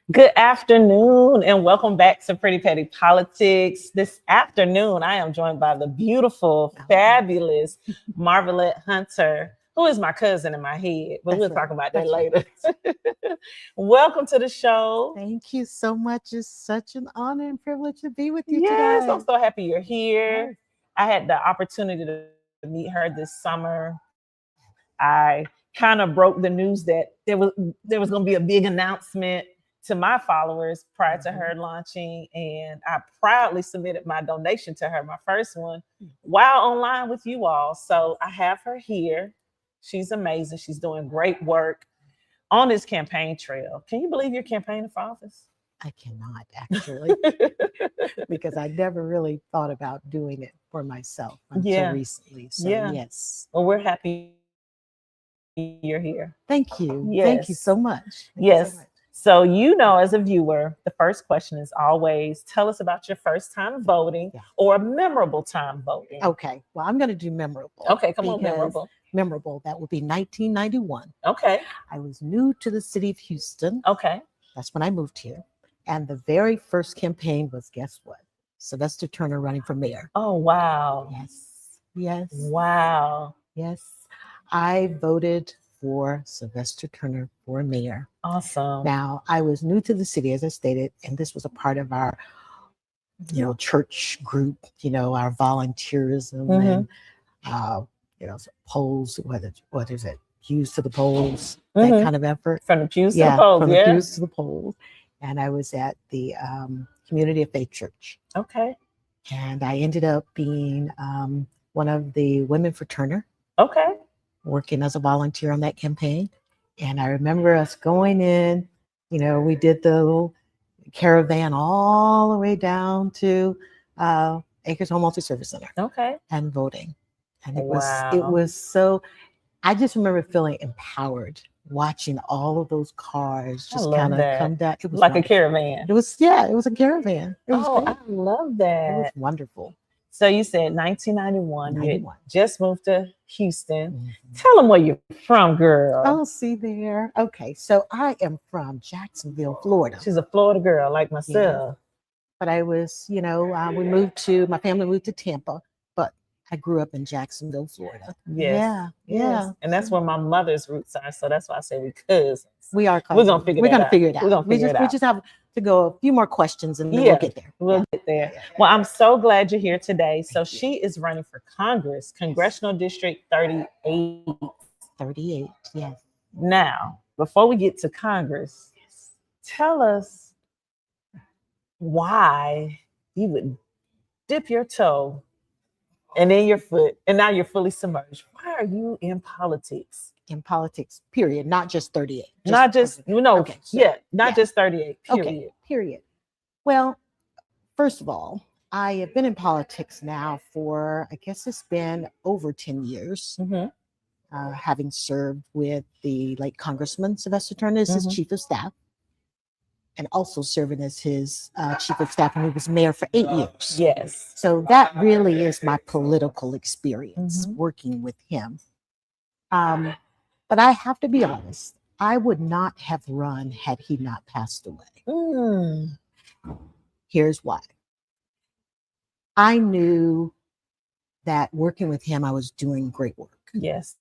Good afternoon and welcome back to Pretty Petty Politics. This afternoon, I am joined by the beautiful, fabulous Marvalette Hunter, who is my cousin in my head, but we'll talk about that later. Welcome to the show. Thank you so much. It's such an honor and privilege to be with you Yes, today. I'm so happy you're here. Yes. I had the opportunity to meet her this summer. I kind of broke the news that there was going to be a big announcement to my followers prior to her launching, and I proudly submitted my donation to her, my first one, while online with you all. So I have her here. She's amazing. She's doing great work on this campaign trail. Can you believe you're campaigning for office? I cannot actually, because I never really thought about doing it for myself until recently. So yes. Well, we're happy you're here. Thank you. Yes. Thank you so much. So, as a viewer, the first question is always tell us about your first time voting or a memorable time voting. Okay. Well, I'm going to do memorable. Okay, come on, memorable. Memorable. That would be 1991. Okay. I was new to the city of Houston. Okay. That's when I moved here. And the very first campaign was, guess what? Sylvester Turner running for mayor. Oh, wow. Yes. Yes. Wow. Yes. I voted for Sylvester Turner for mayor. Awesome. Now, I was new to the city, as I stated, and this was a part of our, church group, our volunteerism and, polls, what is it, pews to the polls, that kind of effort. From the pews to the polls, from the pews to the polls. And I was at the Community of Faith Church. Okay. And I ended up being one of the women for Turner. Okay. Working as a volunteer on that campaign. And I remember us going in, we did the little caravan all the way down to Acres Home Multi-Service Center. Okay. And voting. And it was so, I just remember feeling empowered watching all of those cars just kind of come down. It was like wonderful. A caravan. It was a caravan. It was great. I love that. It was wonderful. So you said 1991. 91. You just moved to Houston. Mm-hmm. Tell them where you're from, girl. Oh, see there. Okay, so I am from Jacksonville, Florida. She's a Florida girl like myself. Yeah. But I was, my family moved to Tampa, but I grew up in Jacksonville, Florida. Yes. Yeah. And that's where my mother's roots are. So that's why I say we cousins. We are cousins. We're going to figure it out. We're going to figure it out. We just have to go a few more questions and then we'll get there. We'll get there. Well, I'm so glad you're here today. So she is running for Congress, Congressional District 38. 38, yes. Now, before we get to Congress, tell us why you would dip your toe and then your foot, and now you're fully submerged. Why are you in politics? In politics, period, not just 38. Not just 38, period. Okay, period. Well, first of all, I have been in politics now for, I guess it's been over 10 years, having served with the late Congressman Sylvester Turner as his chief of staff, and also serving as his chief of staff when he was mayor for 8 years. Yes. So that really is my political experience, working with him. But I have to be honest, I would not have run had he not passed away. Here's why. I knew that working with him, I was doing great work. Yes.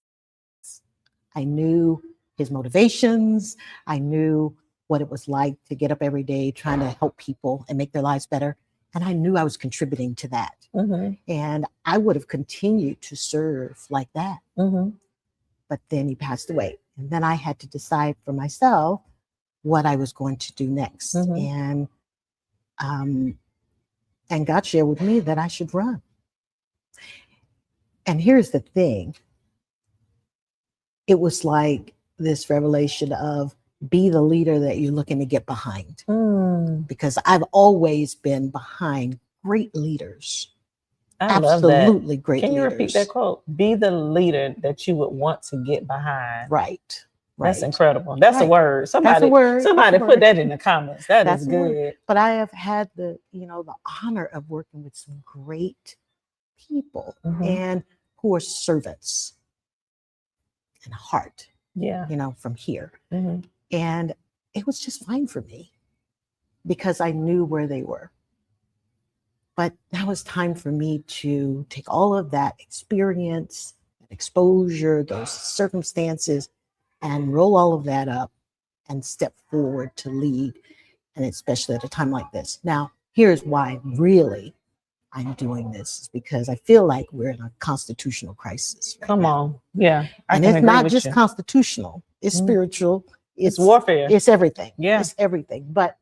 I knew his motivations. I knew what it was like to get up every day trying to help people and make their lives better. And I knew I was contributing to that. And I would have continued to serve like that. But then he passed away. And then I had to decide for myself what I was going to do next. And God shared with me that I should run. And here's the thing. It was like this revelation of be the leader that you're looking to get behind. Because I've always been behind great leaders. Absolutely great leaders. Can you repeat that quote? Be the leader that you would want to get behind. Right. That's incredible. That's a word. Somebody put that in the comments. That's is good. But I have had the honor of working with some great people and who are servants and heart. Yeah. From here. And it was just fine for me. because I knew where they were. But now it's time for me to take all of that experience, that exposure, those circumstances, and roll all of that up and step forward to lead, and especially at a time like this. Now, here's why really I'm doing this, is because I feel like we're in a constitutional crisis. Come on. Yeah. And it's not just constitutional, it's spiritual, it's warfare. It's everything. Yeah. It's everything. But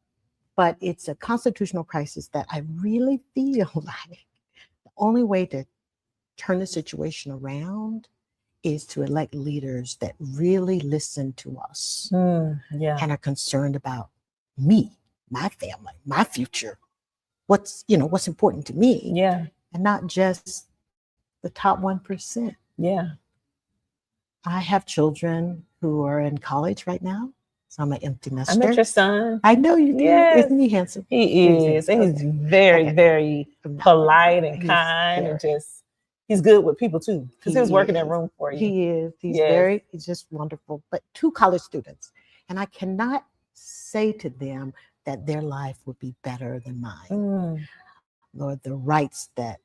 it's a constitutional crisis that I really feel like the only way to turn the situation around is to elect leaders that really listen to us and are concerned about me, my family, my future, what's important to me. Yeah. And not just the top 1%. Yeah. I have children who are in college right now. So I'm an empty nester. I met your son. I know you do. Yes. Isn't he handsome? He is. And he's very, very polite and kind and just, he's good with people too. Because he was working that room for you. He is. He's he's just wonderful. But 2 college students. And I cannot say to them that their life would be better than mine. Lord, the rights that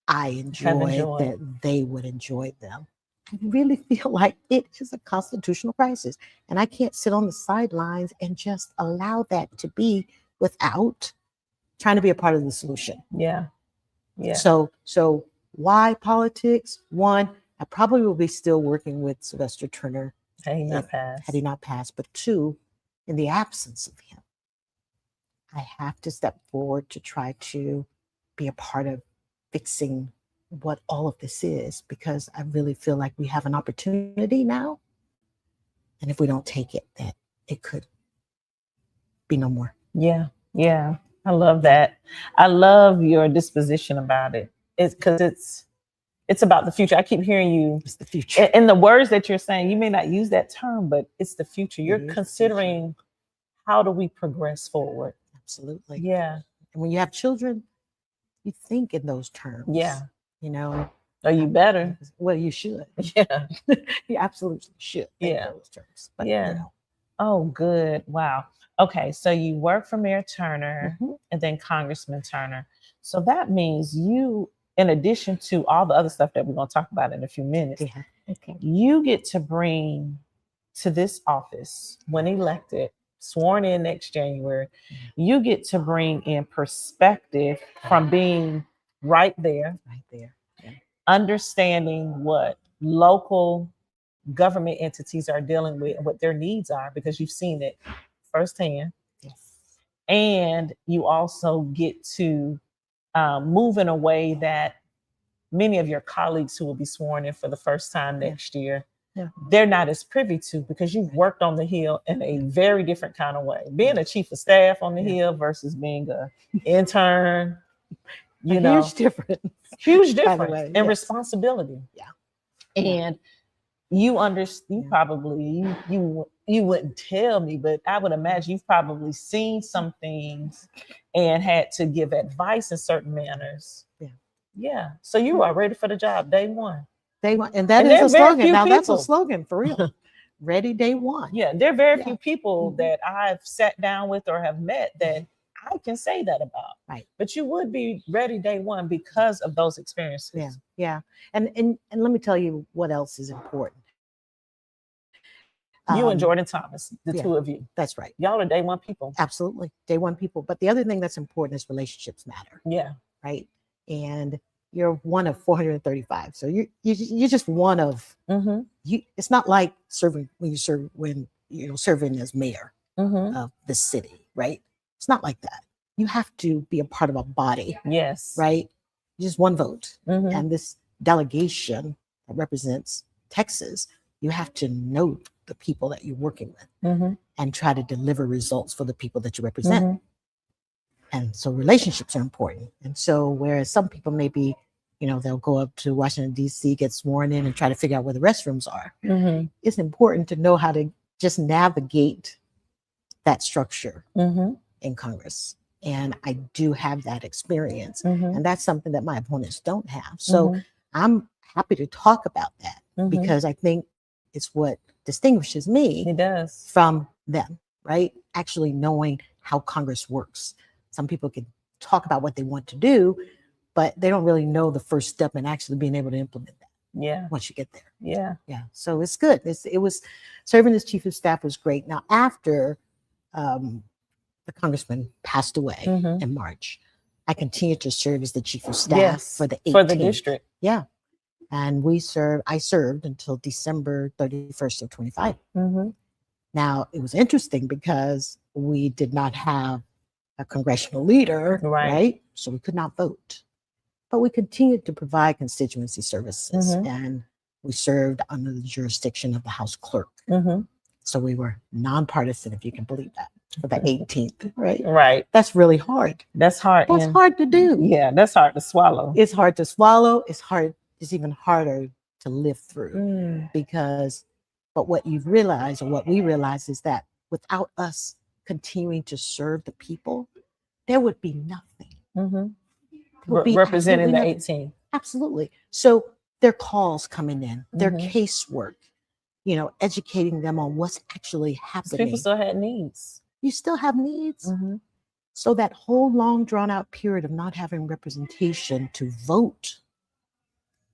I enjoy, that they would enjoy them. I really feel like it is a constitutional crisis. And I can't sit on the sidelines and just allow that to be without trying to be a part of the solution. Yeah. Yeah. So why politics? One, I probably will be still working with Sylvester Turner had he not passed. But 2, in the absence of him, I have to step forward to try to be a part of fixing what all of this is, because I really feel like we have an opportunity now. And if we don't take it, that it could be no more. Yeah. Yeah. I love that. I love your disposition about it. It's because it's about the future. I keep hearing you. It's the future. And the words that you're saying, you may not use that term, but it's the future. You're considering how do we progress forward? Absolutely. Yeah. And when you have children, you think in those terms. Yeah. Or you better. Well, you should. Yeah. You absolutely should think in those terms. But, Oh, good. Wow. Okay. So you work for Mayor Turner and then Congressman Turner. So that means you, in addition to all the other stuff that we're going to talk about in a few minutes, you get to bring to this office, when elected, sworn in next January, you get to bring in perspective from being right there, understanding what local government entities are dealing with and what their needs are, because you've seen it firsthand. Yes. And you also get to move in a way that many of your colleagues who will be sworn in for the first time next year, they're not as privy to, because you've worked on the Hill in a very different kind of way. Being a chief of staff on the Hill versus being an intern, huge difference and responsibility. And you probably you wouldn't tell me, but I would imagine you've probably seen some things and had to give advice in certain manners. So you are ready for the job day one. And that is a slogan. Now that's a slogan for real. Ready day one. Yeah, there are very few people that I've sat down with or have met that I can say that about. Right. But you would be ready day one because of those experiences. Yeah. And let me tell you what else is important. You and Jordan Thomas, the 2 of you. That's right. Y'all are day one people. Absolutely. Day one people. But the other thing that's important is relationships matter. Yeah. Right. And you're one of 435. So you're just one of you. It's not like serving as mayor of the city, right? It's not like that. You have to be a part of a body. Yes. Right? Just one vote. And this delegation that represents Texas, you have to know the people that you're working with and try to deliver results for the people that you represent. And so relationships are important. And so whereas some people may be, they'll go up to Washington, D.C., get sworn in and try to figure out where the restrooms are. It's important to know how to just navigate that structure in Congress. And I do have that experience. And that's something that my opponents don't have. So I'm happy to talk about that because I think it's what distinguishes me it does from them, right? Actually knowing how Congress works. Some people can talk about what they want to do, but they don't really know the first step in actually being able to implement that. Yeah. Once you get there. Yeah. Yeah. So it's good. It was serving as chief of staff was great. Now, after the congressman passed away in March, I continued to serve as the chief of staff for the 18th. For the district. Yeah. And I served until December 31st of 25. Now, it was interesting because we did not have a congressional leader, right? So we could not vote. But we continued to provide constituency services, and we served under the jurisdiction of the House clerk. So we were nonpartisan, if you can believe that, for the 18th, right? Right. That's really hard. That's hard. That's hard to do. Yeah, that's hard to swallow. It's hard to swallow. It's hard. It's even harder to live through because, but what you've realized, or what we realize, is that without us continuing to serve the people, there would be nothing. Representing the 18. Absolutely. So their calls coming in, their casework, educating them on what's actually happening. People still had needs. You still have needs. So that whole long drawn out period of not having representation to vote,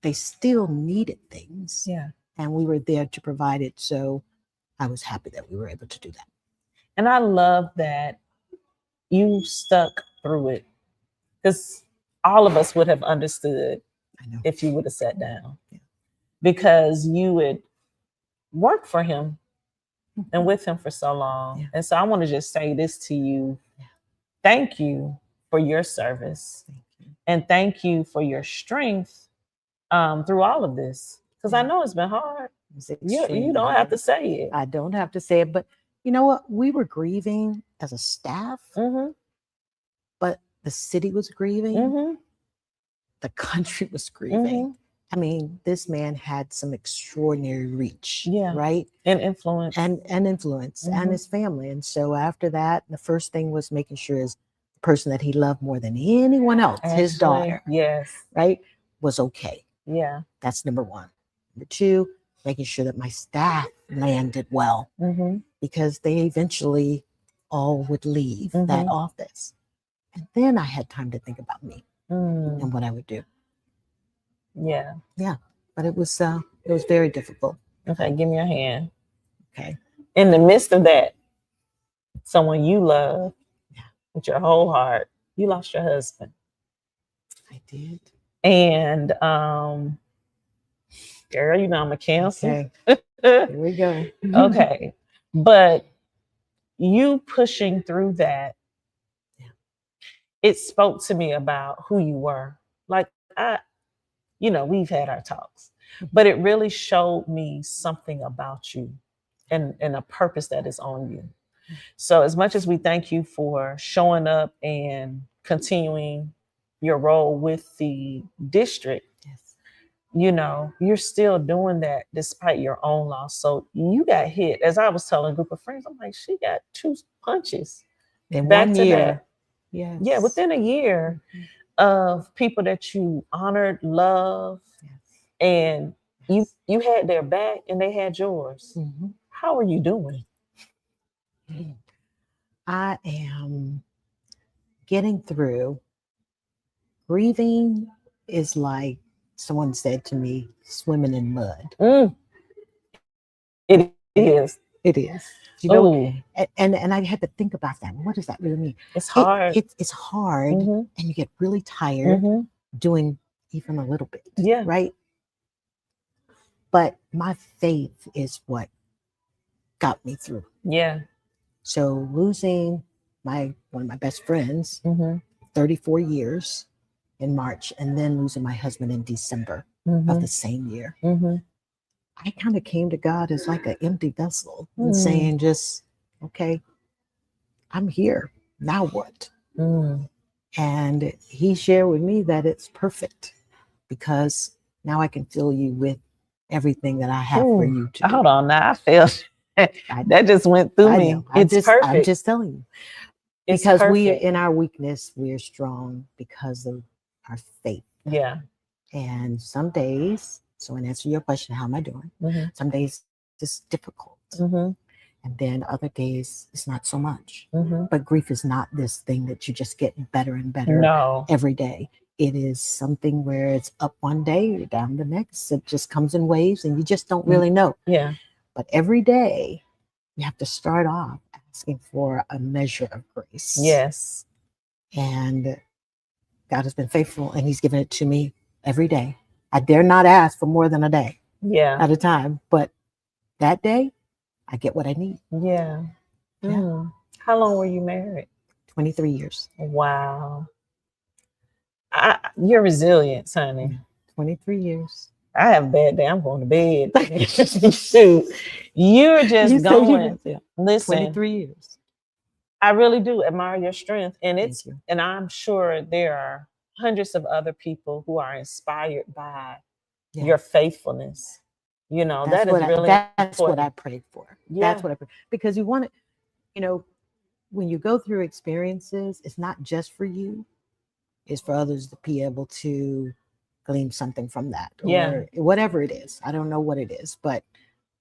they still needed things. Yeah. And we were there to provide it. So I was happy that we were able to do that. And I love that you stuck through it, because all of us would have understood if you would have sat down, because you would work for him and with him for so long. And so I want to just say this to you. Thank you for your service. And thank you for your strength through all of this, because I know it's been hard. You don't have to say it. I don't have to say it, but you know what? We were grieving as a staff, but the city was grieving. The country was grieving. I mean, this man had some extraordinary reach, right? And influence. And influence, and his family. And so after that, the first thing was making sure his person that he loved more than anyone else, his daughter, right, was okay. Yeah. That's number one. Number two, making sure that my staff landed well, because they eventually all would leave that office. And then I had time to think about me and what I would do. Yeah. Yeah. But it was very difficult. Okay, give me your hand. Okay. In the midst of that, someone you love with your whole heart, you lost your husband. I did. And girl, I'm a Cancer. Okay. Here we go. Okay. But you pushing through that, it spoke to me about who you were. Like, we've had our talks, but it really showed me something about you and a purpose that is on you. So as much as we thank you for showing up and continuing your role with the district, you're still doing that despite your own loss. So you got hit. As I was telling a group of friends, I'm like, she got 2 punches in back 1 to year. back. Yeah, within a year of people that you honored, loved, and you had their back and they had yours. How are you doing? I am getting through. Grieving is like someone said to me, swimming in mud. It is. It is. And I had to think about that. What does that really mean? It's hard. It's hard, and you get really tired doing even a little bit. Yeah. Right. But my faith is what got me through. Yeah. So losing one of my best friends, 34 years in March, and then losing my husband in December of the same year. I kind of came to God as like an empty vessel and saying just, okay, I'm here. Now what? And he shared with me that it's perfect because now I can fill you with everything that I have for you to do. Hold on now. I felt that just went through me. It's perfect. I'm just telling you. It's because perfect. we are in our weakness, we are strong because of our faith. Yeah. And some days, so in answer to your question, how am I doing? Some days it's difficult. And then other days it's not so much. Mhm. But grief is not this thing that you just get better and better No. every day. It is something where it's up one day, down the next. It just comes in waves and you just don't really know. Yeah. But every day you have to start off asking for a measure of grace. Yes. And God has been faithful and he's given it to me every day. I dare not ask for more than a day Yeah. at a time. But that day, I get what I need. Yeah. Yeah. Mm. How long were you married? 23 years. Wow. You're resilient, honey. 23 years. I have a bad day. I'm going to bed. Shoot. You're just You say going. yeah. Listen, 23 years. I really do admire your strength. And Thank you. and I'm sure there are hundreds of other people who are inspired by Yeah. your faithfulness. You know, That's that is really that's what important. I prayed for. Yeah. That's what I prayed. Because you want to, you know, when you go through experiences, it's not just for you, it's for others to be able to glean something from that. Yeah. Or whatever it is. I don't know what it is, but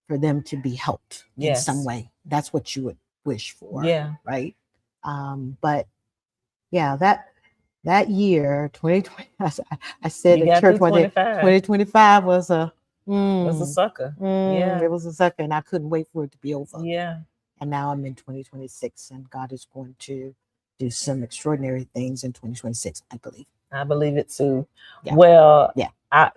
for them to be helped in Yes. some way. That's what you would wish for. Yeah. Right. But yeah, that year, 2020, I said You at got church through one day, 25. 2025 was a It was a sucker. Yeah. it was a sucker, and I couldn't wait for it to be over. Yeah. And now I'm in 2026, and God is going to do some extraordinary things in 2026, I believe. I believe it too. Yeah. Well, Yeah. I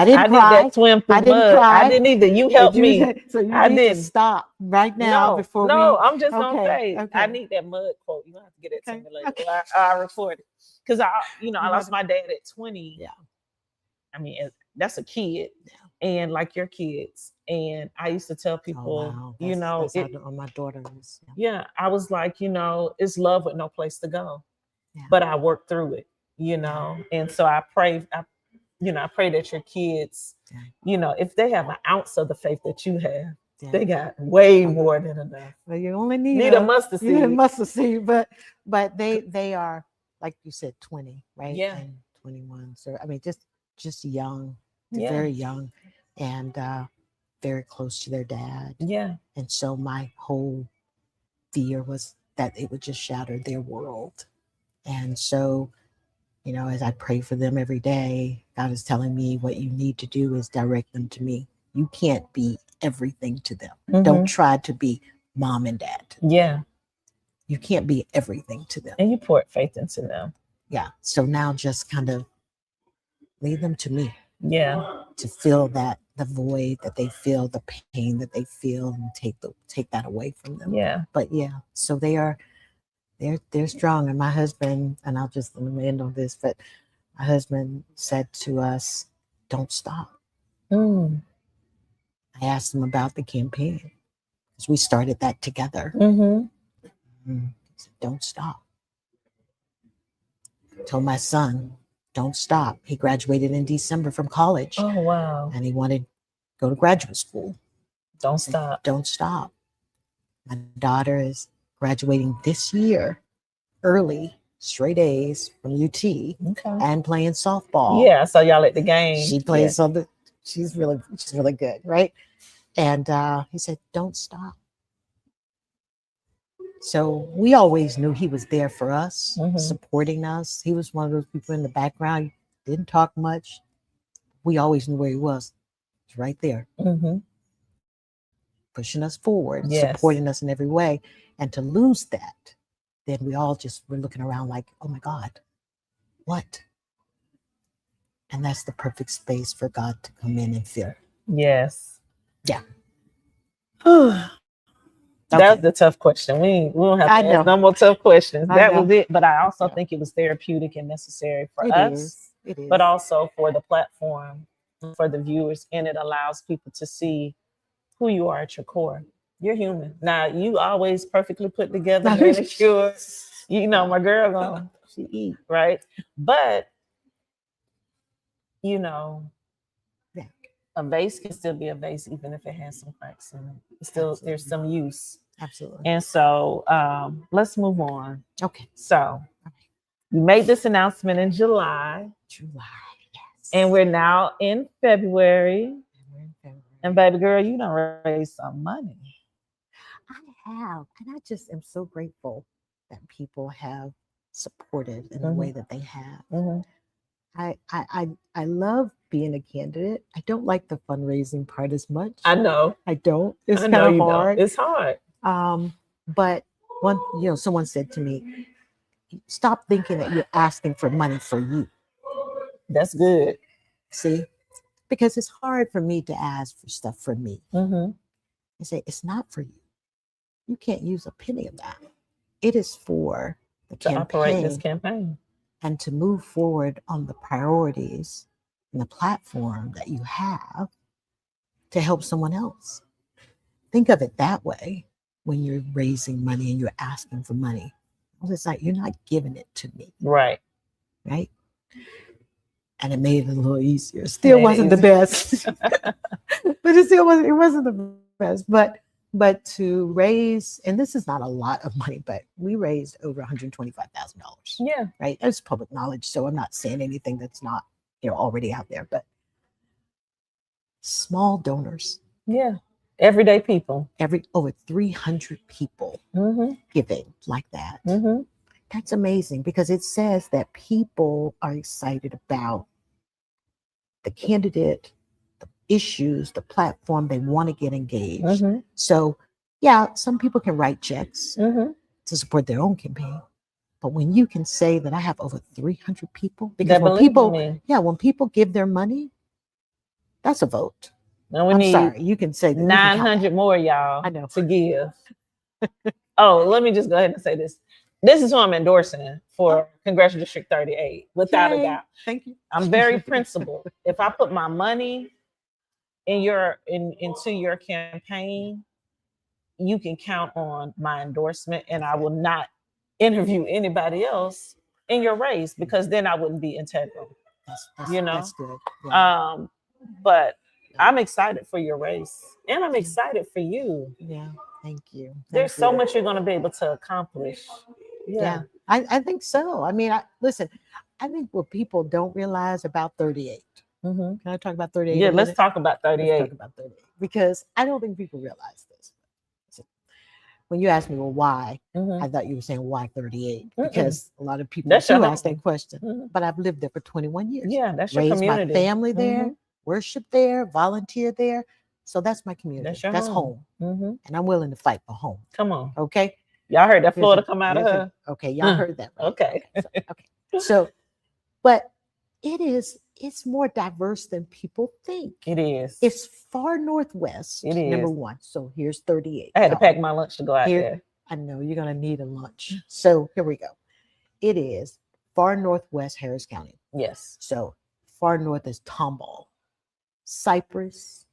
didn't need cry. that swim through I didn't mud. cry. I didn't either. You helped me. So you I need didn't. to stop right now before no, we. I'm just gonna Okay, say okay. I need that mud quote. You don't have to get it to Okay, me later. okay. I record it because I You lost gotta- my dad at 20. Yeah. I mean, that's a kid, and like your kids. And I used to tell people, Oh, wow. That's on my daughter's. yeah, I was like, it's love with no place to go. Yeah. But I worked through it, and so I pray that your kids, if they have an ounce of the faith that you have, they got way more than enough. Well, you only need a mustard seed. You need a mustard seed, but they are, like you said, 20, right? Yeah. And 21. So I mean, just young, Yeah. very young, and very close to their dad. Yeah. And so my whole fear was that it would just shatter their world. And so, as I pray for them every day, God is telling me what you need to do is direct them to me. You can't be everything to them. Mhm. Don't try to be mom and dad. Yeah. You can't be everything to them. And you poured faith into them. Yeah. So now just kind of lead them to me. Yeah. To feel the void that they feel, the pain that they feel, and take that away from them. Yeah. But yeah, so they're strong. And my husband, and I'll just end on this, but my husband said to us, "Don't stop." Mm. I asked him about the campaign because we started that together. Mm-hmm. He said, "Don't stop." I told my son, "Don't stop." He graduated in December from college. Oh, wow. And he wanted to go to graduate school. Don't stop. Don't stop. My daughter is graduating this year, early, straight A's from UT, Okay. and playing softball. Yeah, I saw y'all at the game. She plays on the. She's really good, right? And he said, "Don't stop." So we always knew he was there for us, supporting us. He was one of those people in the background, didn't talk much. We always knew where he was. He was right there, pushing us forward, supporting us in every way. And to lose that, then we all just were looking around like, "Oh my God, what?" And that's the perfect space for God to come in and fill. Yes. Yeah. That was the tough question. We don't have to ask no more tough questions. That was it. But I also think it was therapeutic and necessary for us. It is. But also for the platform, for the viewers, and it allows people to see who you are at your core. You're human. Now, you always perfectly put together, manicured. My girl, she eat, right? But, a vase can still be a vase, even if it has some cracks in it. Still, there's some use. Absolutely. And so let's move on. Okay. So you made this announcement in July. Yes. And we're now in February. And baby girl, you done raised some money. I have, and I just am so grateful that people have supported in the way that they have. I love being a candidate. I don't like the fundraising part as much. I know. I don't. It's I kind know of you hard. don't. It's hard. But someone said to me, stop thinking that you're asking for money for you. That's good. See, because it's hard for me to ask for stuff for me. I say, it's not for you. You can't use a penny of that. It is for the to operate this campaign and to move forward on the priorities and the platform that you have to help someone else. Think of it that way when you're raising money and you're asking for money. It's like you're not giving it to me. Right. Right. And it made it a little easier. Still wasn't the best. But it wasn't the best. But to raise, and this is not a lot of money, but we raised over $125,000. Yeah. Right. That's public knowledge. So I'm not saying anything that's not, already out there, but small donors. Yeah. Everyday people. Over 300 people giving like that. That's amazing because it says that people are excited about the candidate, the issues, the platform. They want to get engaged. So, yeah, some people can write checks to support their own campaign. But when you can say that I have over 300 people, because when people give their money, that's a vote. And we need sorry, you can say that 900 more, y'all, I know. to give. Oh, let me just go ahead and say this. This is who I'm endorsing for Congressional District 38, without a doubt. Thank you. I'm very principled. If I put my money into your campaign, you can count on my endorsement, and I will not interview anybody else in your race because then I wouldn't be integral. That's good. Yeah. But I'm excited for your race, and I'm excited for you. Yeah, thank you. There's so much you're going to be able to accomplish. Yeah, I think so. I mean, listen, I think what people don't realize about 38. Can I talk about 38? Yeah, let's talk about 38. Let's talk about 38 because I don't think people realize this. When you asked me, well, why? I thought you were saying why 38 because a lot of people do ask that question. But I've lived there for 21 years. Yeah, that's your raised community. My family there, worship there, volunteer there. So that's my community. That's home. And I'm willing to fight for home. Come on. Okay. Y'all heard that Florida come out of her? Okay, y'all heard that. Right? Okay. So, but it's more diverse than people think. It is. It's far northwest. It is. Number one. So here's 38. I had to pack my lunch to go out there. I know you're going to need a lunch. So here we go. It is far northwest Harris County. Yes. So far north is Tomball, Cypress,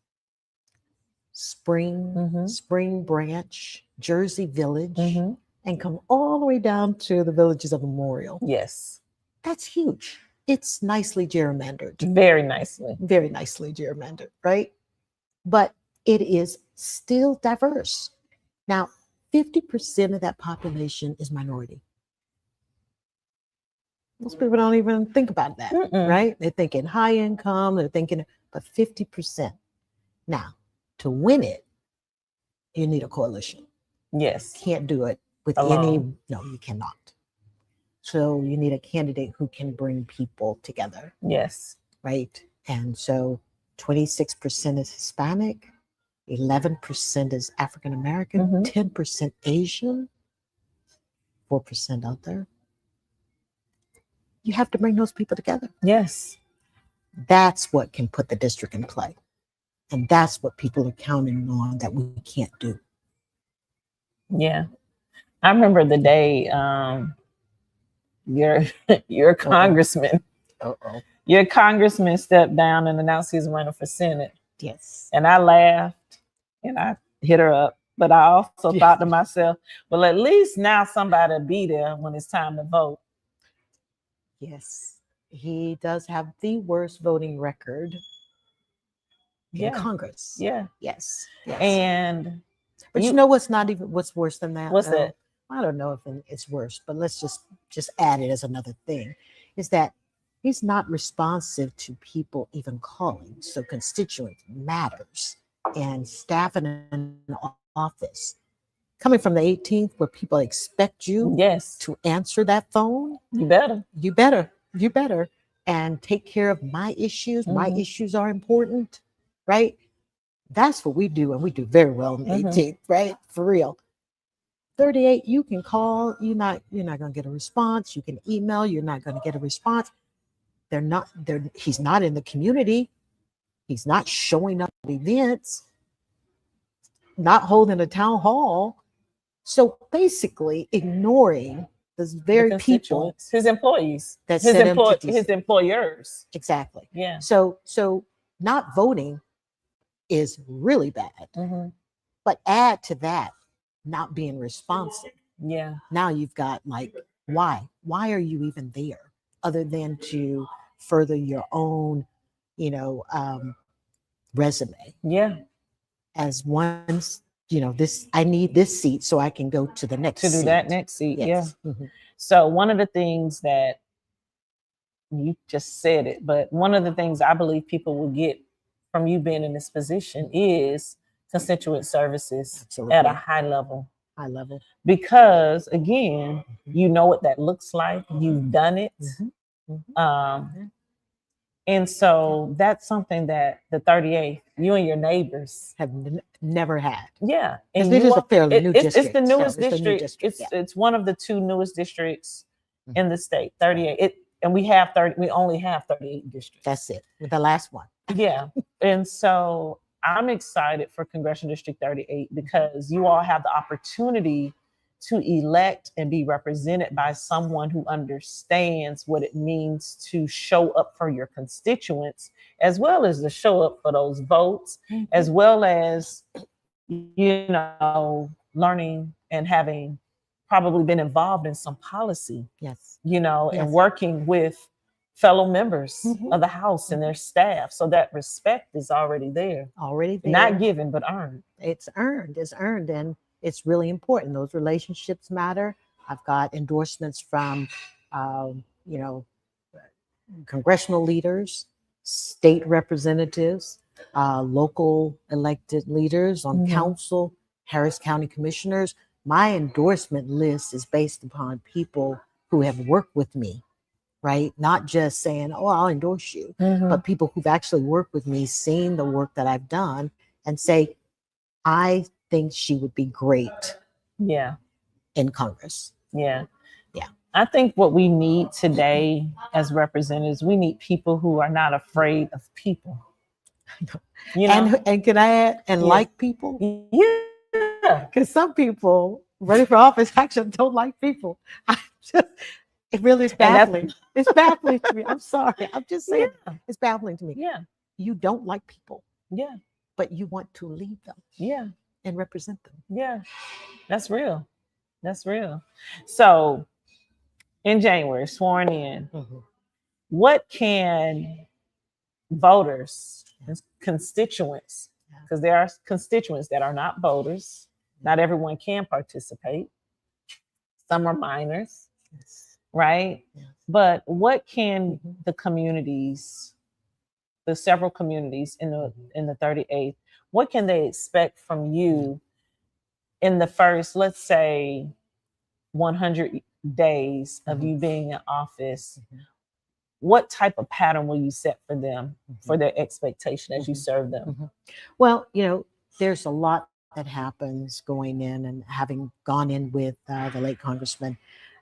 Spring Branch, Jersey Village, and come all the way down to the villages of Memorial. Yes. That's huge. It's nicely gerrymandered. Very nicely. Very nicely gerrymandered, right? But it is still diverse. Now, 50% of that population is minority. Most people don't even think about that, right? They're thinking high income, but 50%. Now, to win it, you need a coalition. Yes. Can't do it with alone. No, you cannot. So you need a candidate who can bring people together. Yes. Right. And so 26% is Hispanic, 11% is African American, 10% Asian, 4% other. You have to bring those people together. Yes. That's what can put the district in play. And that's what people are counting on that we can't do. Yeah. I remember the day your congressman, your congressman stepped down and announced he's running for Senate. Yes. And I laughed and I hit her up. But I also thought to myself, well, at least now somebody will be there when it's time to vote. Yes. He does have the worst voting record in Congress. Yeah. Yes. And but you know what's worse than that? What's that? I don't know if it's worse, but let's just add it as another thing, is that he's not responsive to people even calling. So constituent matters and staff in an office coming from the 18th, where people expect you Yes, to answer that phone, you better. you better, and take care of my issues. My Mhm. issues are important, right? That's what we do, and we do very well in the Mhm. 18th, right? For real. 38, you can call, you're not going to get a response. You can email, you're not going to get a response. He's not in the community. He's not showing up at events, not holding a town hall. So basically ignoring those The very people constituents, his employees, that set him to his employers. exactly. Yeah. So not voting is really bad. Mhm. But add to that, not being responsive. Yeah. Now you've got like, why? Why are you even there? Other than to further your own, you know, resume Yeah. as one's, this, I need this seat so I can go to the next To do seat. that next seat. Yeah. Yes. Mhm. So one of the things that you just said it, but one of the things I believe people will get from you being in this position is constituent services Absolutely. at a high level. High level. Because again, Mhm. you know what that looks like. You've done it. Mhm. Mhm. Um, and so that's something that the 38th, you and your neighbors, Have never had. yeah. Because And it you is a fairly new it's district. the Yeah, newest it's the new district. district, yeah. It's one of the two newest districts Mhm. in the state, 38. And we only have 38 districts. That's it. With the last one. Yeah. And so I'm excited for Congressional District 38 because you all have the opportunity to elect and be represented by someone who understands what it means to show up for your constituents, as well as to show up for those votes, as well as, learning and having probably been involved in some policy, Yes. and Yes. working with fellow members Mhm. of the House and their staff. So that respect is already there. Already there. Not given, but earned. It's earned, and it's really important. Those relationships matter. I've got endorsements from, um, you know, congressional leaders, state representatives, local elected leaders on Mhm. council, Harris County commissioners. My endorsement list is based upon people who have worked with me, right? Not just saying, oh, I'll endorse you, Mhm. but people who've actually worked with me, seen the work that I've done, and say, I think she would be great Yeah. in Congress. Yeah. Yeah. I think what we need today as representatives, we need people who are not afraid of people. And can I add, and Yeah. like people? Yeah. Because some people running for office actually don't like people. It really is baffling. It's baffling to me. I'm sorry. I'm just saying, Yeah. it's baffling to me. Yeah. You don't like people, Yeah. but you want to lead them Yeah. and represent them. Yeah. That's real. That's real. So in January, sworn in, what can voters and constituents, because there are constituents that are not voters, not everyone can participate. Some are minors, Yes. right? Yes. But what can the communities, the several communities in the 38th, what can they expect from you in the first, let's say, 100 days of you being in office? What type of pattern will you set for them for their expectation as you serve them? Well, there's a lot that happens going in, and having gone in with the late congressman,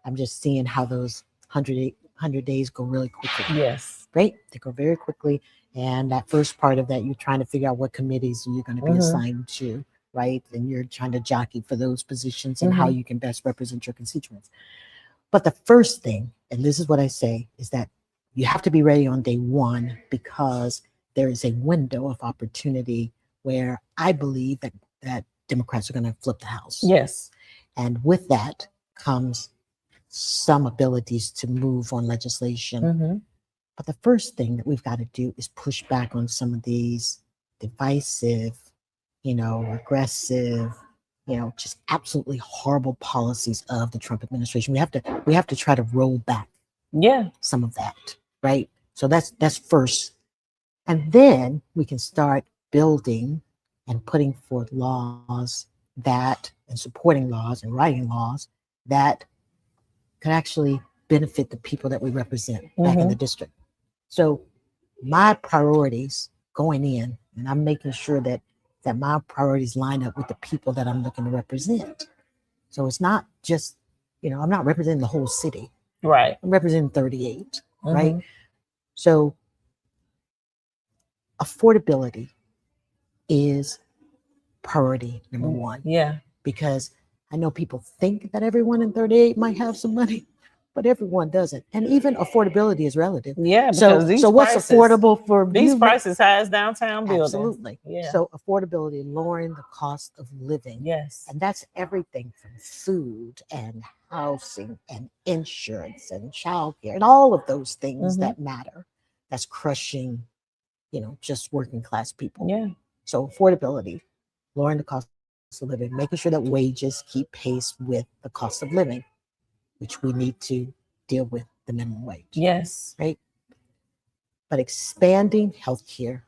I'm just seeing how those 100 days go really quickly. Yes. Right? They go very quickly. And that first part of that, you're trying to figure out what committees you're going to be assigned to, right? And you're trying to jockey for those positions and how you can best represent your constituents. But the first thing, and this is what I say, is that you have to be ready on day one, because there is a window of opportunity where I believe that Democrats are going to flip the House. Yes. And with that comes some abilities to move on legislation. But the first thing that we've got to do is push back on some of these divisive, aggressive, just absolutely horrible policies of the Trump administration. We have to try to roll back some of that, right? So that's first. And then we can start building and putting forth laws that and supporting laws and writing laws that could actually benefit the people that we represent back in the district. So my priorities going in, and I'm making sure that my priorities line up with the people that I'm looking to represent. So it's not just, I'm not representing the whole city. Right. I'm representing 38, right? So affordability is priority number one. Yeah. Because I know people think that everyone in 38 might have some money, but everyone doesn't. And even affordability is relative. Yeah. So what's affordable for these you? prices high as downtown buildings. Absolutely. Yeah. So affordability, lowering the cost of living. Yes. And that's everything from food and housing and insurance and childcare and all of those things that matter. That's crushing, just working class people. Yeah. So affordability, lowering the cost of living, making sure that wages keep pace with the cost of living, which we need to deal with the minimum wage. Yes. Right. But expanding healthcare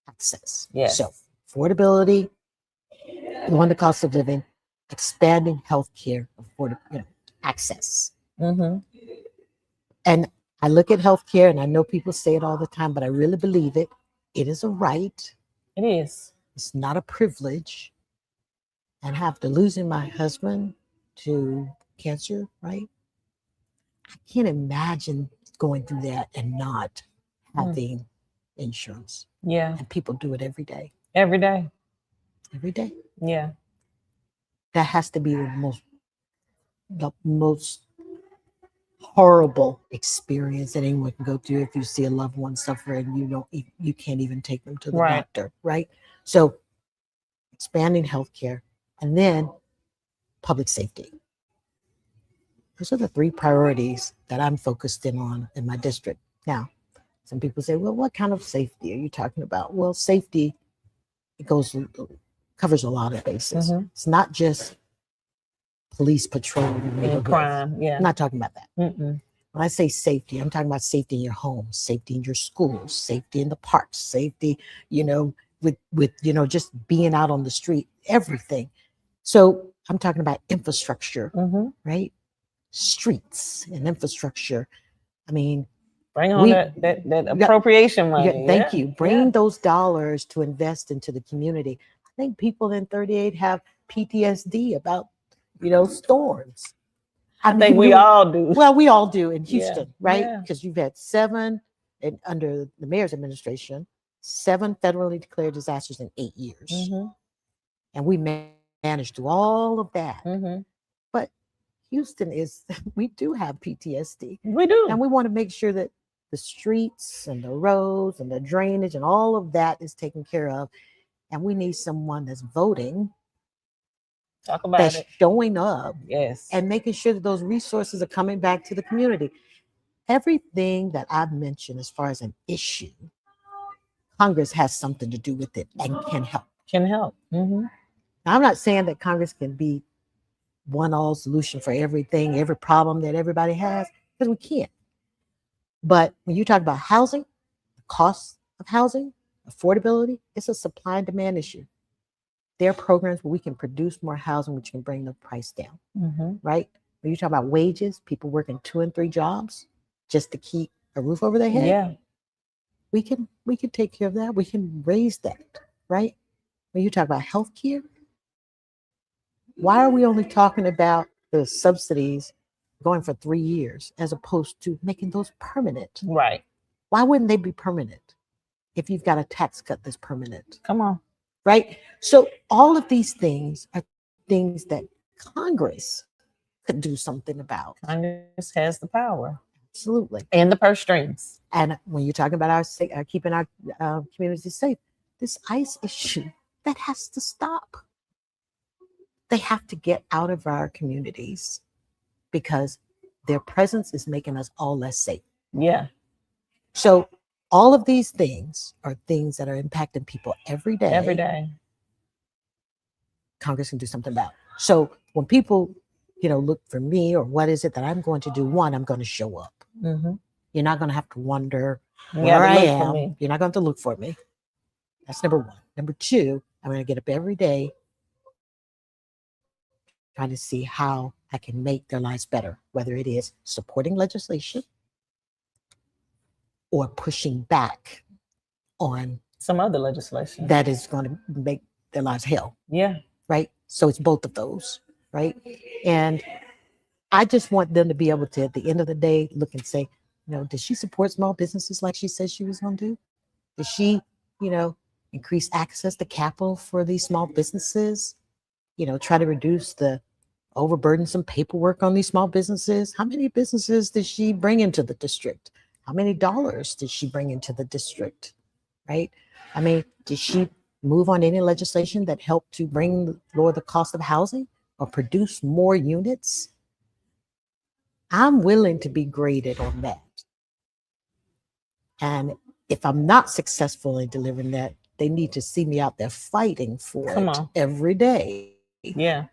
access. Yes. So affordability, lowering the cost of living, expanding healthcare access. And I look at healthcare, and I know people say it all the time, but I really believe it. It is a right. It is. It's not a privilege. And after losing my husband to cancer, right? I can't imagine going through that and not having insurance. Yeah. And people do it every day. Every day. Every day. Yeah. That has to be the most horrible experience that anyone can go through if you see a loved one suffer and you can't even take them to the doctor, right? So expanding healthcare, and then public safety. Those are the three priorities that I'm focused in on in my district. Now, some people say, well, what kind of safety are you talking about? Well, safety, covers a lot of bases. It's not just police patrolling and crime. Yeah. I'm not talking about that. When I say safety, I'm talking about safety in your home, safety in your schools, safety in the parks, safety, with just being out on the street, everything. So I'm talking about infrastructure, right? Streets and infrastructure. I mean, bring on that appropriation money. Thank you. Bring those dollars to invest into the community. I think people in 38 have PTSD about, storms. I think we all do. Well, we all do in Houston, right? Because you've had 7, and under the mayor's administration, 7 federally declared disasters in 8 years. And we managed through all of that. But Houston we do have PTSD. We do. And we want to make sure that the streets and the roads and the drainage and all of that is taken care of. And we need someone that's voting, that's showing up, and making sure that those resources are coming back to the community. Everything that I've mentioned as far as an issue, Congress has something to do with it and can help. Now, I'm not saying that Congress can be one-all solution for everything, every problem that everybody has, because we can't. But when you talk about housing, the cost of housing, affordability, it's a supply and demand issue. There are programs where we can produce more housing, which can bring the price down, right? When you talk about wages, people working 2 and 3 jobs just to keep a roof over their head. We can take care of that. We can raise that, right? When you talk about healthcare, why are we only talking about the subsidies going for 3 years as opposed to making those permanent? Right. Why wouldn't they be permanent if you've got a tax cut that's permanent? Come on. Right? So all of these things are things that Congress could do something about. Congress has the power. Absolutely. And the purse strings. And when you're talking about keeping our communities safe, this ICE issue, that has to stop. They have to get out of our communities because their presence is making us all less safe. Yeah. So all of these things are things that are impacting people every day. Every day. Congress can do something about. So when people, look for me or what is it that I'm going to do, one, I'm going to show up. You're not going to have to wonder where I am. You're not going to look for me. That's number one. Number two, I'm going to get up every day trying to see how I can make their lives better, whether it is supporting legislation or pushing back on some other legislation that is going to make their lives hell. Yeah. Right. So it's both of those. Right. And I just want them to be able to, at the end of the day, look and say, does she support small businesses like she said she was going to do? Does she, increase access to capital for these small businesses? Try to reduce the overburdensome paperwork on these small businesses. How many businesses did she bring into the district? How many dollars did she bring into the district? Right? I mean, did she move on any legislation that helped to lower the cost of housing or produce more units? I'm willing to be graded on that. And if I'm not successful in delivering that, they need to see me out there fighting for it every day. Yeah.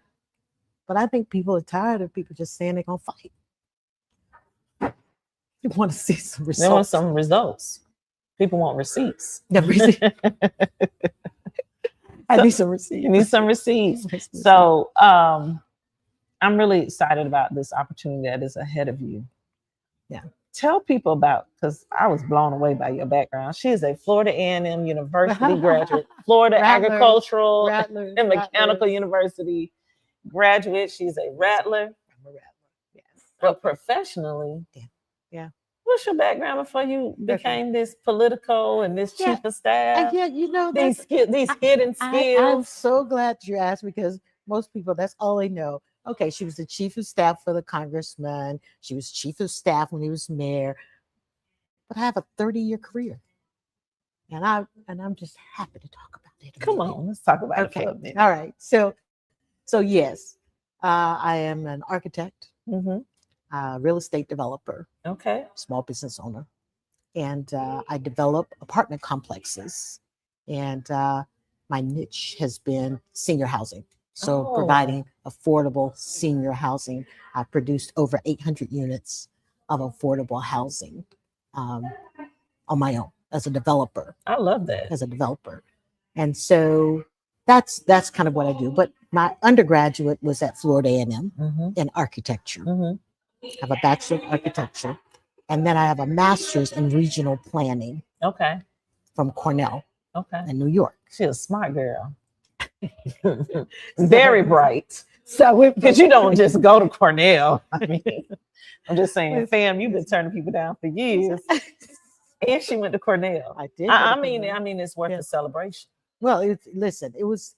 But I think people are tired of people just saying they're going to fight. They want to see some results. They want some results. People want receipts. I need some receipts. You need some receipts. So I'm really excited about this opportunity that is ahead of you. Yeah. Tell people about, because I was blown away by your background. She is a Florida A&M University graduate, Florida Agricultural and Mechanical University graduate. She's a Rattler. I'm a Rattler, yes. But professionally, yeah. What's your background before you became this political and this chief of staff? These hidden skills. I'm so glad you asked, because most people, that's all they know. Okay, she was the chief of staff for the congressman. She was chief of staff when he was mayor. But I have a 30-year career, and I'm just happy to talk about it. Come on, let's talk about it for a minute. All right. So yes, I am an architect, real estate developer, small business owner, and I develop apartment complexes. And my niche has been senior housing. So providing affordable senior housing. I've produced over 800 units of affordable housing on my own as a developer. I love that. As a developer. And so that's kind of what I do. But my undergraduate was at Florida A&M in architecture. I have a bachelor of architecture. And then I have a master's in regional planning. From Cornell. In New York. She's a smart girl. Very bright. So because you don't just go to Cornell. I mean, I'm just saying, fam, you've been turning people down for years. And she went to Cornell. I did. I mean, it's worth a celebration. Well, it was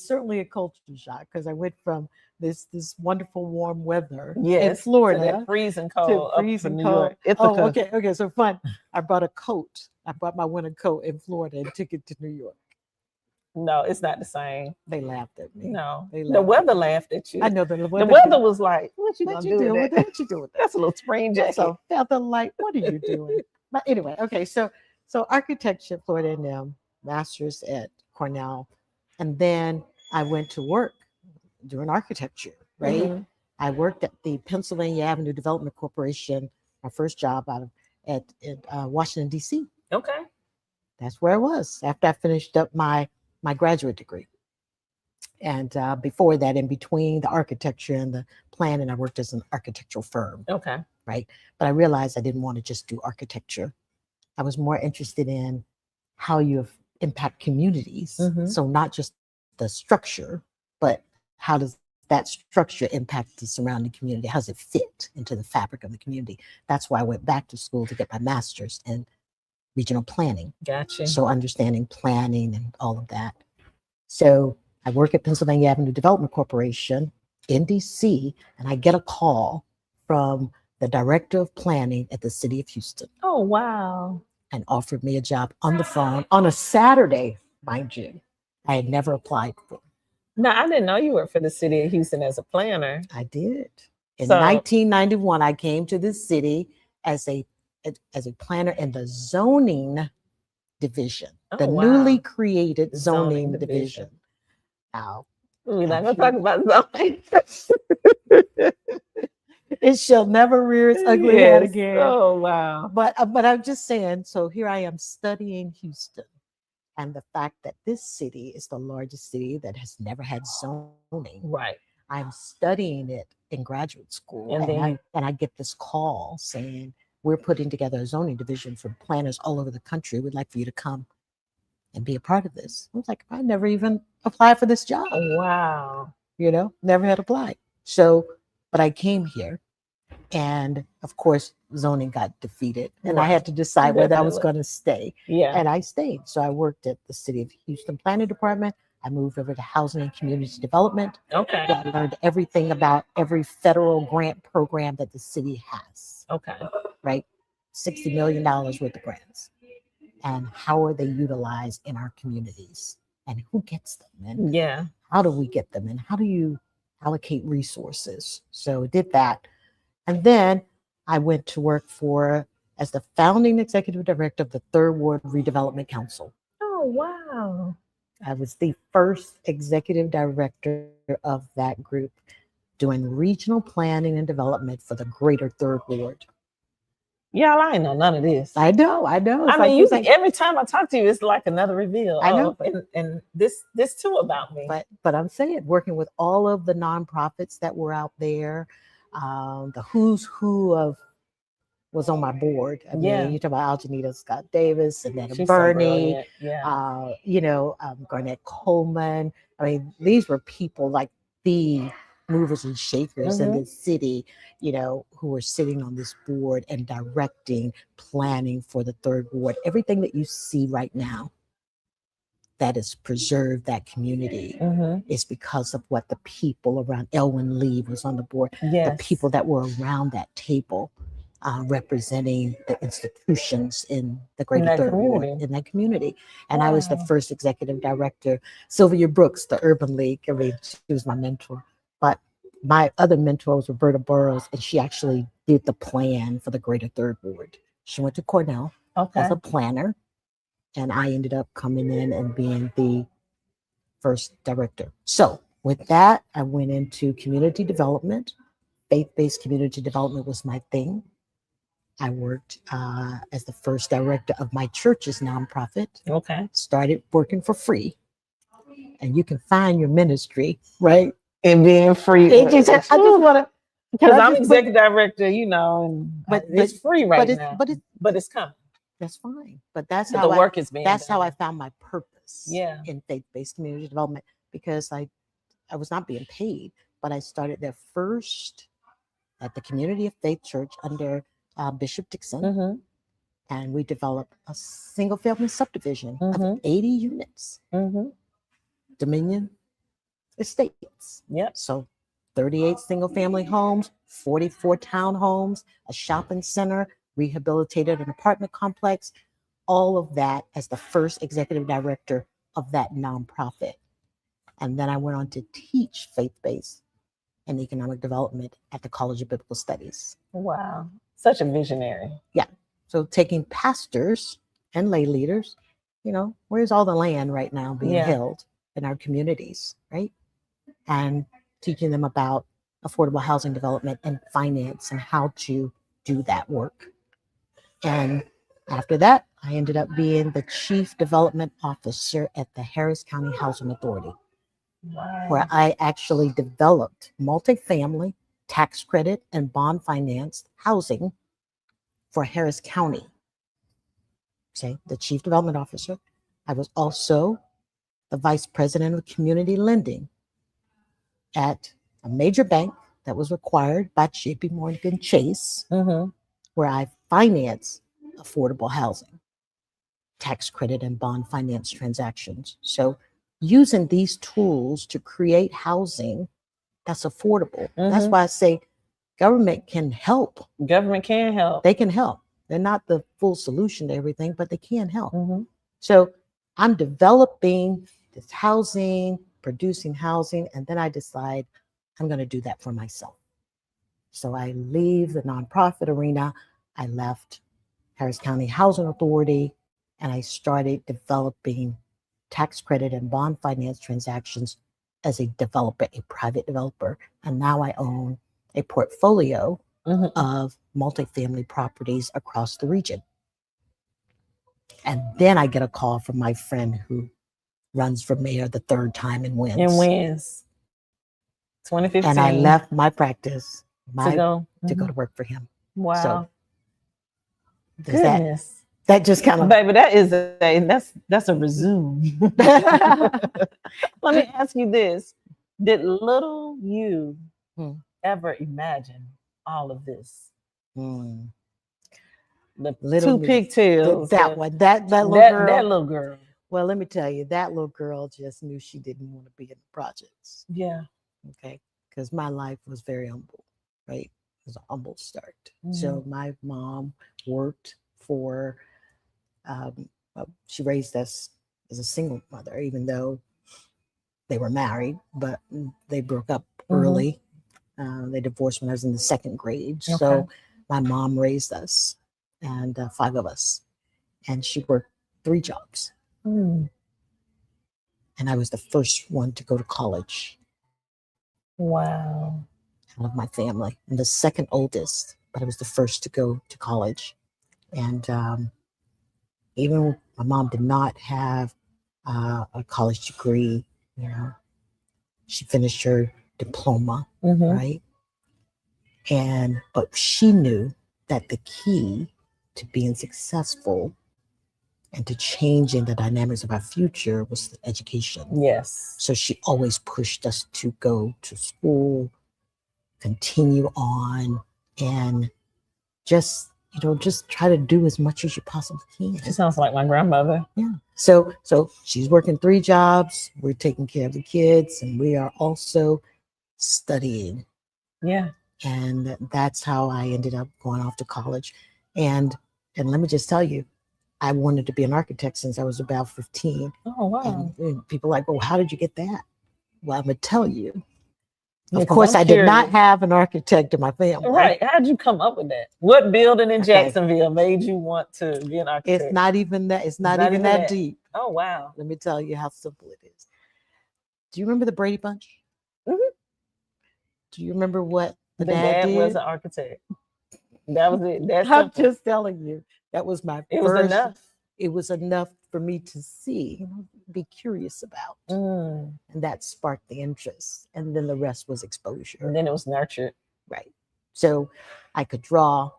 certainly a culture shock, because I went from this wonderful warm weather in Florida to that freezing cold to freezing cold. Okay, so fun. I brought a coat. I brought my winter coat in Florida and took it to New York. No, it's not the same. They laughed at me. No, the weather laughed at you. I know the weather was like, "What you doing with that? What you doing with that? That's a little spring jacket." So feather light. What are you doing? But anyway, okay. So architecture, Florida A&M, master's at Cornell, and then I went to work doing architecture. Right. I worked at the Pennsylvania Avenue Development Corporation. My first job at Washington D.C. Okay. That's where I was after I finished up my graduate degree. And before that, in between the architecture and the planning, I worked as an architectural firm. Okay. Right. But I realized I didn't want to just do architecture. I was more interested in how you impact communities. So not just the structure, but how does that structure impact the surrounding community? How does it fit into the fabric of the community? That's why I went back to school to get my master's in regional planning. Gotcha. So understanding planning and all of that. So I work at Pennsylvania Avenue Development Corporation in DC, and I get a call from the director of planning at the city of Houston. Oh, wow. And offered me a job on the phone on a Saturday, mind you. I had never applied for. No, I didn't know you worked for the city of Houston as a planner. I did. In 1991, I came to this city as a planner in the zoning division, newly created zoning division. Now, we're not going to talk about zoning. It shall never rear its ugly head again. Oh, wow. But I'm just saying, so here I am studying Houston, and the fact that this city is the largest city that has never had zoning. Right. I'm studying it in graduate school, And then I get this call saying, we're putting together a zoning division for planners all over the country. We'd like for you to come and be a part of this. I was like, I never even applied for this job. wow. Never had applied. So, but I came here, and of course, zoning got defeated, and I Right. had to decide whether I was Definitely. going to stay. Yeah. And I stayed. So I worked at the City of Houston Planning Department. I moved over to Housing and Community Development. Okay. I learned everything about every federal grant program that the city has, Okay. right? $60 million worth of grants. And how are they utilized in our communities? And who gets them? And Yeah. how do we get them? And how do you allocate resources? So I did that. And then I went to work as the founding executive director of the Third Ward Redevelopment Council. Oh, wow. I was the first executive director of that group doing regional planning and development for the greater Third Ward. Y'all, I ain't know none of this. I know. I mean, every time I talk to you, it's like another reveal. I know. And this too about me. But I'm saying, working with all of the nonprofits that were out there, the who's who of was on my board. I mean, you talk about Aljanita Scott Davis and then Bernie, Garnett Coleman. I mean, these were people like the movers and shakers in the city, who were sitting on this board and directing planning for the Third Ward. Everything that you see right now that has preserved that community is because of what the people around. Elwyn Lee was on the board. The people that were around that table representing the institutions in the greater Third Ward, in that community. And I was the first executive director. Sylvia Brooks, the Urban League, I mean, she was my mentor. But my other mentor was Roberta Burrows, and she actually did the plan for the greater Third Ward. She went to Cornell as a planner, and I ended up coming in and being the first director. So with that, I went into community development. Faith-based community development was my thing. I worked as the first director of my church's nonprofit. Started working for free. And you can find your ministry, right? And being free. I just want to. Because I'm executive director, but it's free now. But it's coming. That's fine. But that's how the work is being That's done. how I found my purpose in faith-based community development, because I was not being paid, but I started there first at the Community of Faith Church under Bishop Dixon, and we developed a single-family subdivision of 80 units, Dominion Estates. So 38 single-family homes, 44 townhomes, a shopping center, rehabilitated an apartment complex, all of that as the first executive director of that nonprofit. And then I went on to teach faith-based and economic development at the College of Biblical Studies. Wow. Such a visionary. Yeah. So taking pastors and lay leaders, where's all the land right now being held in our communities, right? And teaching them about affordable housing development and finance and how to do that work. And after that, I ended up being the chief development officer at the Harris County Housing Authority, where I actually developed multifamily, tax credit, and bond financed housing for Harris County. Okay, the chief development officer. I was also the vice president of community lending at a major bank that was required by JP Morgan Chase, where I finance affordable housing, tax credit, and bond finance transactions. So using these tools to create housing that's affordable. That's why I say government can help. Government can help. They can help. They're not the full solution to everything, but they can help. So I'm developing this housing, producing housing, and then I decide I'm going to do that for myself. So I leave the nonprofit arena. I left Harris County Housing Authority, and I started developing tax credit and bond finance transactions as a developer, a private developer. And now I own a portfolio of multifamily properties across the region. And then I get a call from my friend who runs for mayor the third time and wins. 2015. And I left my practice to go to go to work for him. Wow. So there's Goodness. that just kind of Baby, that's a resume. Let me ask you this. Did little you ever imagine all of this? The Little two pigtails. that little girl. That little girl. Well, let me tell you, that little girl just knew she didn't want to be in the projects. Yeah. Okay. Because my life was very humble, right? It was a humble start. So my mom worked for, she raised us as a single mother, even though they were married, but they broke up early. They divorced when I was in the second grade. Okay. So my mom raised us, and 5 of us, and she worked 3 jobs. And I was the first one to go to college. Wow. Out of my family. I'm the second oldest, but I was the first to go to college. And even my mom did not have a college degree, you know, she finished her diploma, right? But she knew that the key to being successful and to changing the dynamics of our future was education. Yes. So she always pushed us to go to school, continue on, and just try to do as much as you possibly can. She sounds like my grandmother. Yeah. So she's working 3 jobs. We're taking care of the kids, and we are also studying. Yeah. And that's how I ended up going off to college. And let me just tell you, I wanted to be an architect since I was about 15. Oh, wow. And people are like, well, how did you get that? Well, I'm going to tell you. Yeah, of course, I did not have an architect in my family. Right. How'd you come up with that? What building in Jacksonville made you want to be an architect? It's not even that. It's not even that deep. Oh, wow. Let me tell you how simple it is. Do you remember the Brady Bunch? Do you remember what the dad did? Was an architect. That was it. That's I'm just telling you. That was my first. Was enough. It was enough for me to see, be curious about. And that sparked the interest. And then the rest was exposure. And then it was nurtured. Right. So I could draw.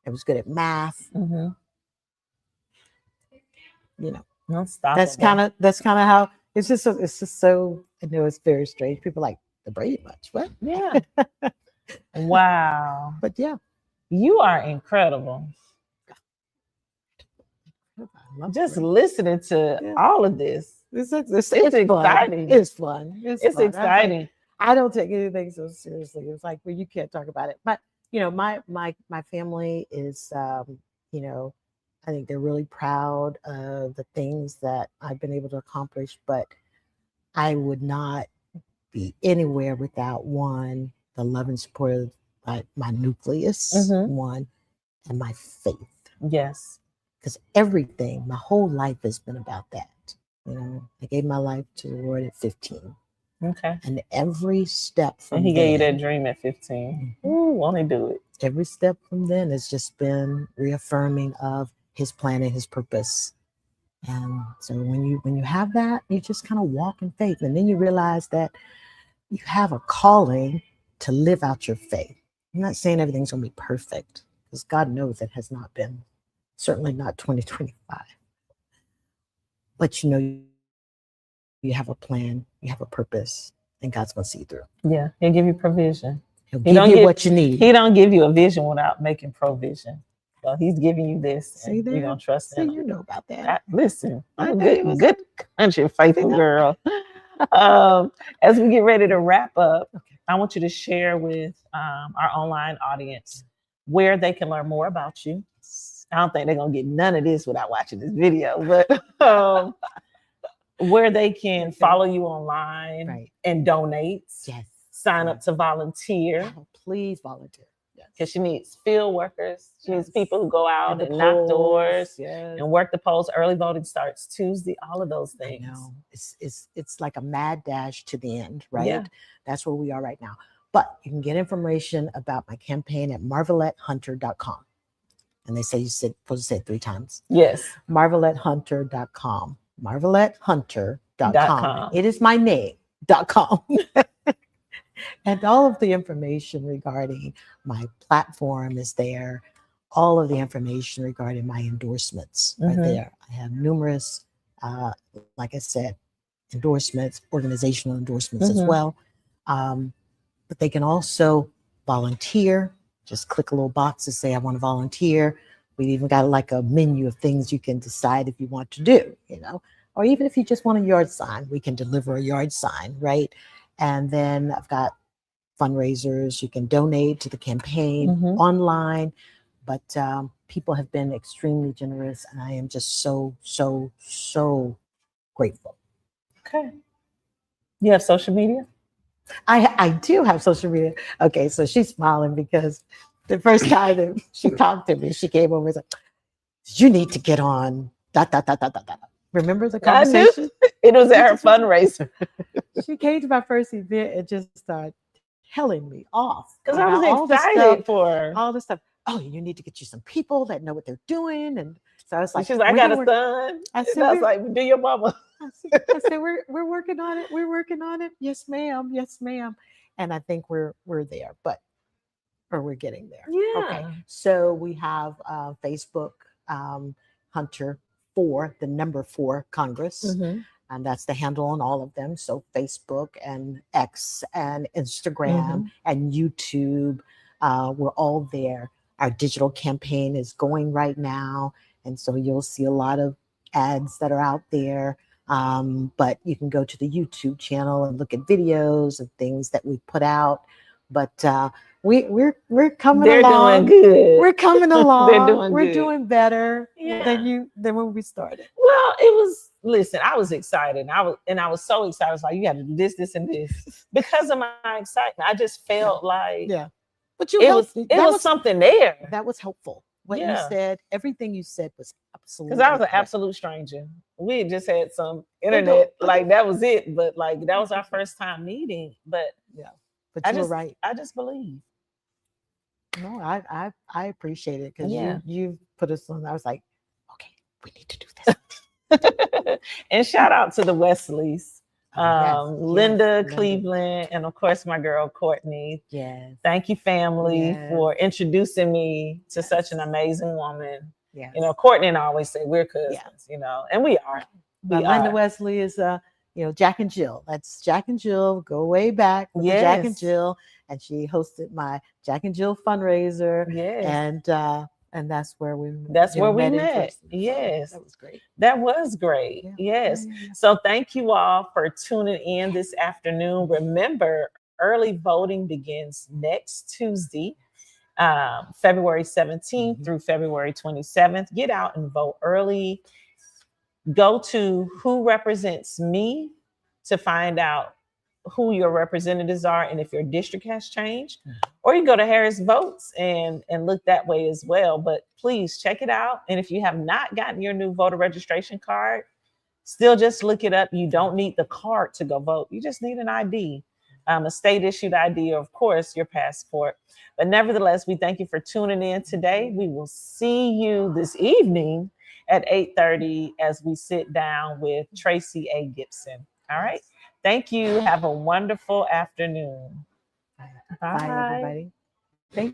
I was good at math. You know. That's kind of how it's just so, I know it's very strange. People are like, the Brady Bunch. What? Yeah. Wow. But yeah. You are incredible. Just listening to all of this. It's exciting. It's fun. It's exciting. I don't take anything so seriously. It's like, well, you can't talk about it. But my family is I think they're really proud of the things that I've been able to accomplish, but I would not be anywhere without one, the love and support of my nucleus, one, and my faith. Yes. Because everything, my whole life has been about that. I gave my life to the Lord at 15. Okay. And every step from and he gave you that dream at 15. Ooh, won't he do it? Every step from then has just been reaffirming of his plan and his purpose. And so when you have that, you just kind of walk in faith. And then you realize that you have a calling to live out your faith. I'm not saying everything's going to be perfect, because God knows it has not been, certainly not 2025. But you have a plan, you have a purpose, and God's going to see you through. Yeah, he'll give you provision. He'll give you what you need. He don't give you a vision without making provision. So he's giving you this. See, you're going to trust him. You know about that. Listen, I'm a good country faithful girl. As we get ready to wrap up, I want you to share with our online audience where they can learn more about you. I don't think they're going to get none of this without watching this video, but where they can follow you online and donate. Yes. Sign up to volunteer. Oh, please volunteer. Because she needs field workers. She needs people who go out and knock doors and work the polls. Early voting starts Tuesday. All of those things. I know. It's like a mad dash to the end, right? Yeah. That's where we are right now. But you can get information about my campaign at marvaletthunter.com. And they say you're supposed to say it 3 times. Yes. marvaletthunter.com. marvaletthunter.com. It is my name.com. And all of the information regarding my platform is there. All of the information regarding my endorsements are there. I have numerous, like I said, endorsements, organizational endorsements as well. But they can also volunteer. Just click a little box to say, I want to volunteer. We even got like a menu of things you can decide if you want to do, or even if you just want a yard sign, we can deliver a yard sign, right? And then I've got fundraisers. You can donate to the campaign online, but people have been extremely generous, and I am just so, so, so grateful. Okay. You have social media? I do have social media. Okay, so she's smiling because the first time that she talked to me, she came over and said, you need to get on ... Remember the conversation? I do. It was at her fundraiser. She came to my first event and just started telling me off. Because I was excited for her. All this stuff. Oh, you need to get you some people that know what they're doing. And so I was like, she's like, I got a son. I was like, do your mama. I said, we're working on it. We're working on it. Yes, ma'am. Yes, ma'am. And I think we're there, or we're getting there. Yeah. Okay. So we have Facebook, Hunter 4, the number 4 Congress. And that's the handle on all of them. So Facebook and X and Instagram and YouTube, we're all there. Our digital campaign is going right now. And so you'll see a lot of ads that are out there. But you can go to the YouTube channel and look at videos of things that we put out. But we're coming along. They're doing good. We're coming along. We're doing better than when we started. Well, it was. Listen, I was excited. I was so excited. I was like, you got to do this, this, and this because of my excitement. I just felt like But it was something there. That was helpful. What you said, everything you said was absolutely. Because I was an absolute stranger. We had just had some internet, like that was it. But like that was our first time meeting. But but you were right. I just believe. No, I appreciate it because you put us on. I was like, okay, we need to do this. And shout out to the Wesleys, Linda, Cleveland, and of course my girl Courtney. Yes. Thank you, family, for introducing me to such an amazing woman. Yes. Courtney and I always say we're cousins, and we are. Linda Wesley is Jack and Jill. That's Jack and Jill. Go way back with the Jack and Jill, and she hosted my Jack and Jill fundraiser. Yes. And that's where we met. Yes. That was great. That was great. Yeah. Yes. Yeah. So thank you all for tuning in this afternoon. Remember, early voting begins next Tuesday, February 17th through February 27th. Get out and vote early. Go to Who Represents Me to find out who your representatives are and if your district has changed, or you can go to Harris Votes and look that way as well. But please check it out. And if you have not gotten your new voter registration card, still just look it up. You don't need the card to go vote. You just need an ID, a state issued ID, or of course your passport. But nevertheless, we thank you for tuning in today. We will see you this evening at 8:30 as we sit down with Tracy A. Gibson. All right. Thank you. Have a wonderful afternoon. Bye everybody. Thank you.